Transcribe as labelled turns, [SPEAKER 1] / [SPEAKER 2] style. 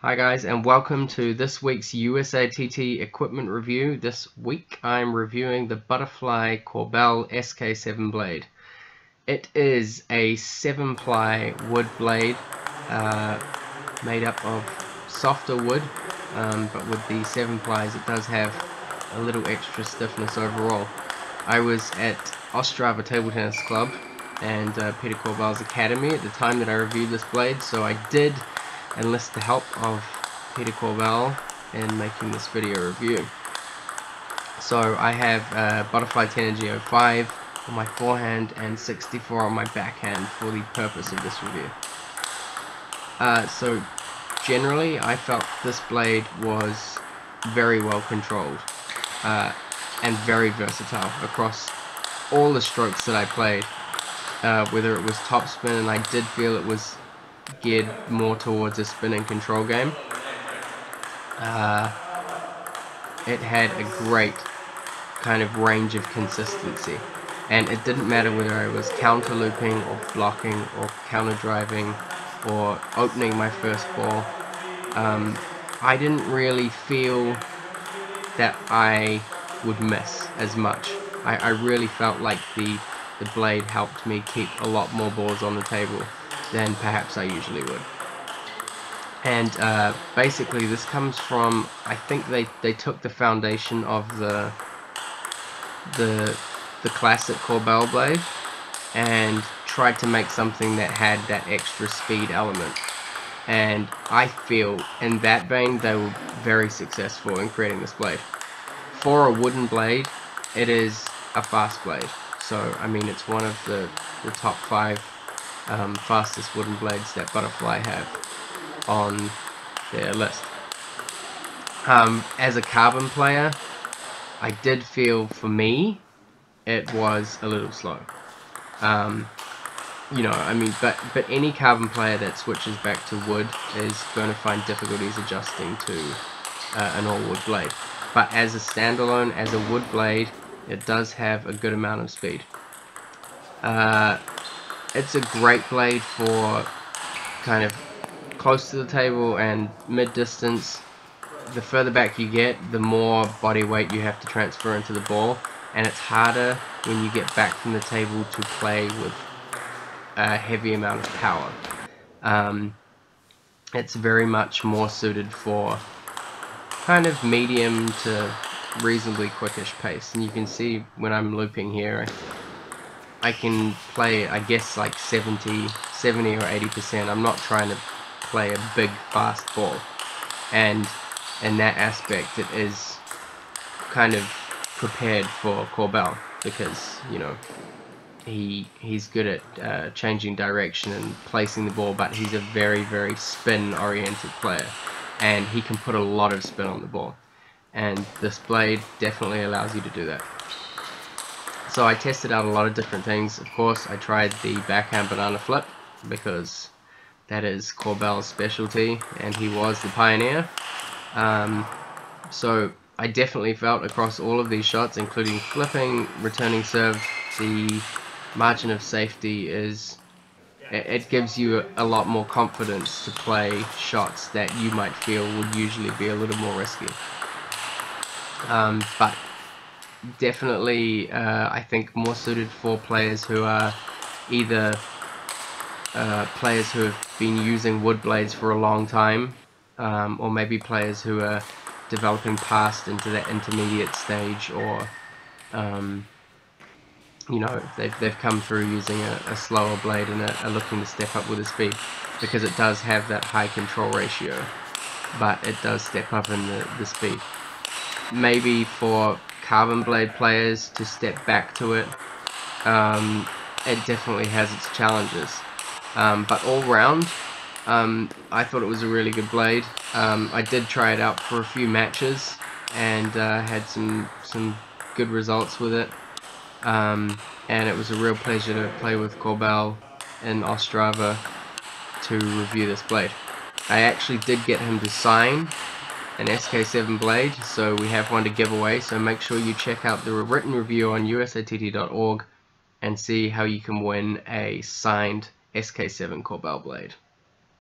[SPEAKER 1] Hi guys, and welcome to this week's USATT equipment review. This week I'm reviewing the Butterfly Korbel SK7 blade. It is a 7-ply wood blade made up of softer wood, but with the 7 plies it does have a little extra stiffness overall. I was at Ostrava Table Tennis Club and Petr Korbel's academy at the time that I reviewed this blade, so I did enlist the help of Petr Korbel in making this video review. So I have Butterfly 10G05 on my forehand and 64 on my backhand for the purpose of this review. So generally I felt this blade was very well controlled and very versatile across all the strokes that I played, whether it was topspin, and I did feel it was geared more towards a spin and control game. It had a great kind of range of consistency, and it didn't matter whether I was counter looping or blocking or counter driving or opening my first ball. I didn't really feel that I would miss as much. I really felt like the blade helped me keep a lot more balls on the table than perhaps I usually would. And basically this comes from, I think they took the foundation of the classic Korbel blade and tried to make something that had that extra speed element. And I feel in that vein they were very successful in creating this blade. For a wooden blade, it is a fast blade. So I mean, it's one of the top 5 fastest wooden blades that Butterfly have on their list. As a carbon player, I did feel, for me, it was a little slow. You know, I mean, but any carbon player that switches back to wood is going to find difficulties adjusting to an all-wood blade. But as a standalone, as a wood blade, it does have a good amount of speed. It's a great blade for kind of close to the table and mid-distance. The further back you get, the more body weight you have to transfer into the ball, and it's harder when you get back from the table to play with a heavy amount of power. It's very much more suited for kind of medium to reasonably quickish pace, and you can see when I'm looping here I can play, I guess, like 70 or 80%. I'm not trying to play a big fast ball, and in that aspect it is kind of prepared for Korbel, because, you know, he's good at changing direction and placing the ball, but he's a very spin oriented player, and he can put a lot of spin on the ball, and this blade definitely allows you to do that. So I tested out a lot of different things. Of course, I tried the backhand banana flip, because that is Korbel's specialty, and he was the pioneer. So I definitely felt across all of these shots, including flipping, returning serve, the margin of safety is, it gives you a lot more confidence to play shots that you might feel would usually be a little more risky. But definitely I think more suited for players who are either players who have been using wood blades for a long time, or maybe players who are developing past into that intermediate stage, or you know, they've come through using a slower blade and are looking to step up with the speed, because it does have that high control ratio, but it does step up in the speed. Maybe for carbon blade players to step back to it, it definitely has its challenges. But all round, I thought it was a really good blade. I did try it out for a few matches and had some good results with it. And it was a real pleasure to play with Korbel in Ostrava to review this blade. I actually did get him to sign an SK7 blade, so we have one to give away, so make sure you check out the written review on USATT.org and see how you can win a signed SK7 Korbel blade.